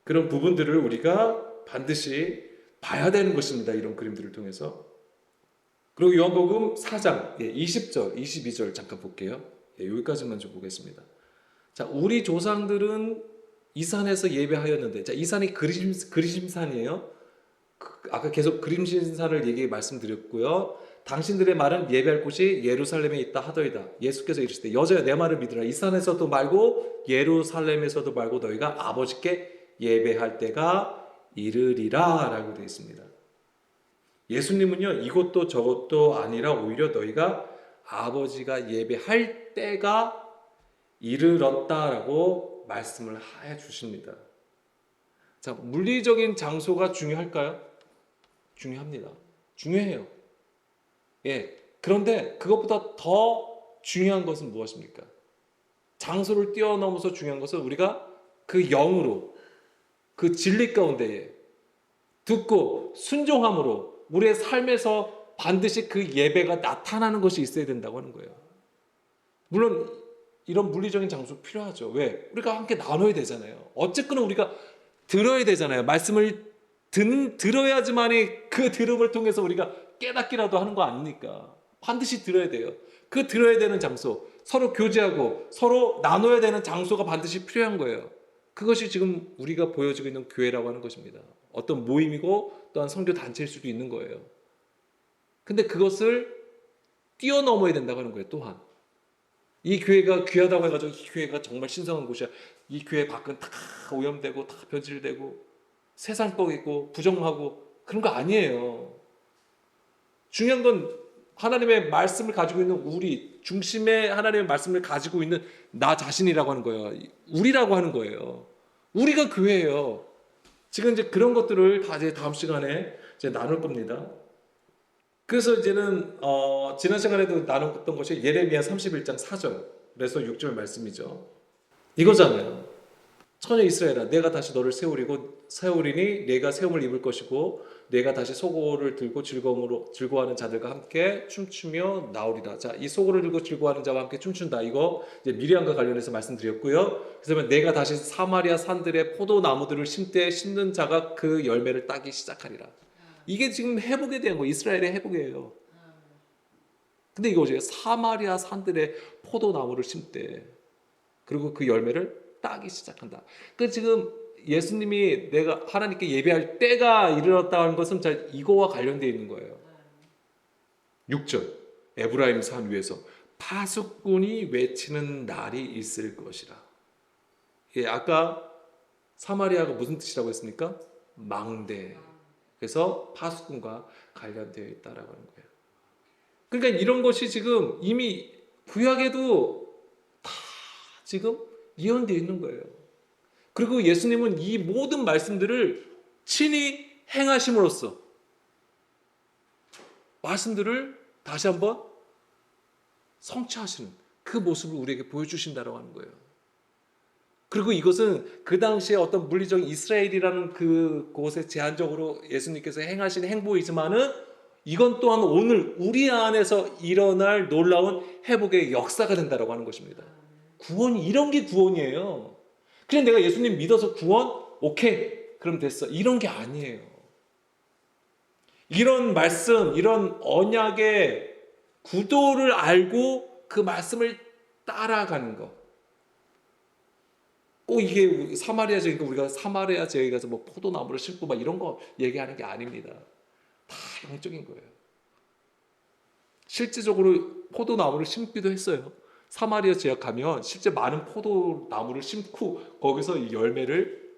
그런 부분들을 우리가 반드시 봐야 되는 것입니다. 이런 그림들을 통해서. 그리고 요한복음 4장 20절, 22절 잠깐 볼게요. 여기까지만 좀 보겠습니다. 자, 우리 조상들은 이 산에서 예배하였는데, 자, 이 산이 그리심산이에요. 아까 계속 그림신산을 말씀드렸고요. 당신들의 말은 예배할 곳이 예루살렘에 있다 하더이다. 예수께서 이르시되 여자야 내 말을 믿으라. 이 산에서도 말고 예루살렘에서도 말고 너희가 아버지께 예배할 때가 이르리라 라고 되어 있습니다. 예수님은요 이것도 저것도 아니라 오히려 너희가 아버지가 예배할 때가 이르렀다라고 말씀을 해 주십니다. 자, 물리적인 장소가 중요할까요? 중요합니다. 중요해요. 그런데 그것보다 더 중요한 것은 무엇입니까? 장소를 뛰어넘어서 중요한 것은 우리가 그 영으로, 그 진리 가운데에 듣고 순종함으로 우리의 삶에서 반드시 그 예배가 나타나는 것이 있어야 된다고 하는 거예요. 물론 이런 물리적인 장소 필요하죠. 왜? 우리가 함께 나눠야 되잖아요. 어쨌거나 우리가 들어야 되잖아요. 말씀을 들어야지만이 그 들음을 통해서 우리가 깨닫기라도 하는 거 아닙니까? 반드시 들어야 돼요. 그 들어야 되는 장소, 서로 교제하고 서로 나눠야 되는 장소가 반드시 필요한 거예요. 그것이 지금 우리가 보여지고 있는 교회라고 하는 것입니다. 어떤 모임이고 또한 선교 단체일 수도 있는 거예요. 근데 그것을 뛰어넘어야 된다고 하는 거예요. 또한 이 교회가 귀하다고 해가지고 이 교회가 정말 신성한 곳이야. 이 교회 밖은 다 오염되고 다 변질되고 세상법 있고 부정하고 그런 거 아니에요. 중요한 건 하나님의 말씀을 가지고 있는 우리, 중심에 하나님의 말씀을 가지고 있는 나 자신이라고 하는 거예요. 우리라고 하는 거예요. 우리가 교회예요. 지금 이제 그런 것들을 다 이제 다음 시간에 이제 나눌 겁니다. 그래서 이제는 지난 시간에도 나눴던 것이 예레미야 31장 4절에서 6절 말씀이죠. 이거잖아요. 처녀 이스라엘아, 내가 다시 너를 세우리니 내가 세움을 입을 것이고 내가 다시 소고를 들고 즐거워하는 자들과 함께 춤추며 나오리라. 자, 이 소고를 들고 즐거워하는 자와 함께 춤춘다. 이거 이제 미리암과 관련해서 말씀드렸고요. 그래서 내가 다시 사마리아 산들의 포도나무들을 심는 자가 그 열매를 따기 시작하리라. 이게 지금 회복에 대한 거, 이스라엘의 회복이에요. 근데 이거죠. 사마리아 산들의 포도나무를 심대. 그리고 그 열매를 따기 시작한다. 그 지금 예수님이 내가 하나님께 예배할 때가 이르렀다는 것은 잘 이거와 관련되어 있는 거예요. 6절 에브라임 산 위에서 파수꾼이 외치는 날이 있을 것이라. 예, 아까 사마리아가 무슨 뜻이라고 했습니까? 망대. 그래서 파수꾼과 관련되어 있다라고 하는 거예요. 그러니까 이런 것이 지금 이미 구약에도 다 지금 예언되어 있는 거예요. 그리고 예수님은 이 모든 말씀들을 친히 행하심으로써 말씀들을 다시 한번 성취하시는 그 모습을 우리에게 보여주신다고 하는 거예요. 그리고 이것은 그 당시에 어떤 물리적인 이스라엘이라는 그 곳에 제한적으로 예수님께서 행하신 행보이지만은 이건 또한 오늘 우리 안에서 일어날 놀라운 회복의 역사가 된다고 하는 것입니다. 구원이 이런 게 구원이에요. 그냥 내가 예수님 믿어서 구원? 오케이, 그럼 됐어. 이런 게 아니에요. 이런 말씀, 이런 언약의 구도를 알고 그 말씀을 따라가는 것. 꼭 이게 사마리아 지역이니까 우리가 사마리아 지역에 가서 뭐 포도나무를 심고 막 이런 거 얘기하는 게 아닙니다. 다 영적인 거예요. 실제적으로 포도나무를 심기도 했어요. 사마리아 지역 가면 실제 많은 포도나무를 심고 거기서 이 열매를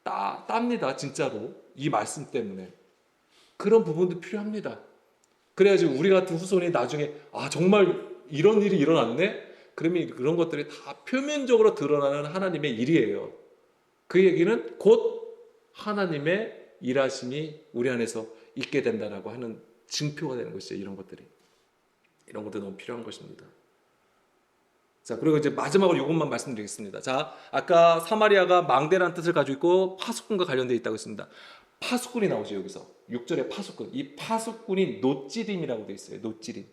땁니다. 진짜로. 이 말씀 때문에. 그런 부분도 필요합니다. 그래야지 우리 같은 후손이 나중에 정말 이런 일이 일어났네? 그러면 그런 것들이 다 표면적으로 드러나는 하나님의 일이에요. 그 얘기는 곧 하나님의 일하심이 우리 안에서 있게 된다라고 하는 증표가 되는 것이죠. 이런 것들이. 이런 것도 너무 필요한 것입니다. 자, 그리고 이제 마지막으로 이것만 말씀드리겠습니다. 자, 아까 사마리아가 망대라는 뜻을 가지고 있고 파수꾼과 관련되어 있다고 했습니다. 파수꾼이 나오죠, 여기서. 6절에 파수꾼. 이 파수꾼이 노찌림이라고 되어 있어요. 노찌림.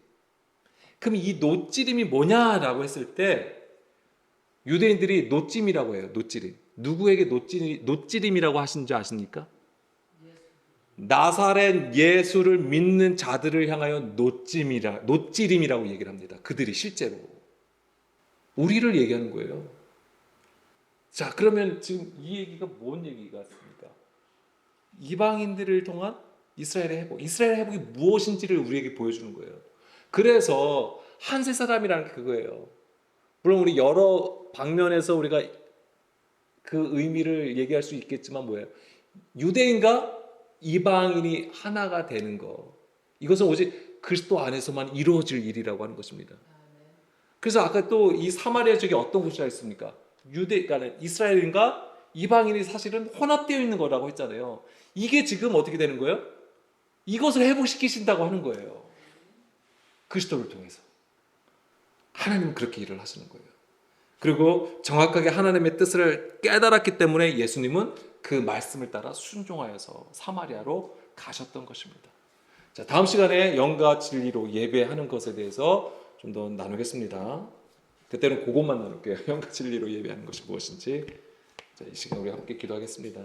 그럼 이 노찌림이 뭐냐라고 했을 때 유대인들이 노찜이라고 해요. 노찌림. 누구에게 노찌림이라고 하신지 아십니까? 나사렛 예수를 믿는 자들을 향하여 노찌림이라고 얘기를 합니다. 그들이 실제로. 우리를 얘기하는 거예요. 자, 그러면 지금 이 얘기가 뭔 얘기가 있습니까? 이방인들을 통한 이스라엘의 회복. 이스라엘의 회복이 무엇인지를 우리에게 보여주는 거예요. 그래서 한세 사람이라는 게 그거예요. 물론 우리 여러 방면에서 우리가 그 의미를 얘기할 수 있겠지만 뭐예요? 유대인과 이방인이 하나가 되는 거. 이것은 오직 그리스도 안에서만 이루어질 일이라고 하는 것입니다. 그래서 아까 또 이 사마리아 지역에 어떤 곳이라 했습니까? 그러니까 이스라엘인과 이방인이 사실은 혼합되어 있는 거라고 했잖아요. 이게 지금 어떻게 되는 거예요? 이것을 회복시키신다고 하는 거예요. 그리스도를 통해서. 하나님은 그렇게 일을 하시는 거예요. 그리고 정확하게 하나님의 뜻을 깨달았기 때문에 예수님은 그 말씀을 따라 순종하여서 사마리아로 가셨던 것입니다. 자, 다음 시간에 영과 진리로 예배하는 것에 대해서 좀 더 나누겠습니다. 그때는 그것만 나눌게요. 영과 진리로 예배하는 것이 무엇인지. 자, 이 시간 우리 함께 기도하겠습니다.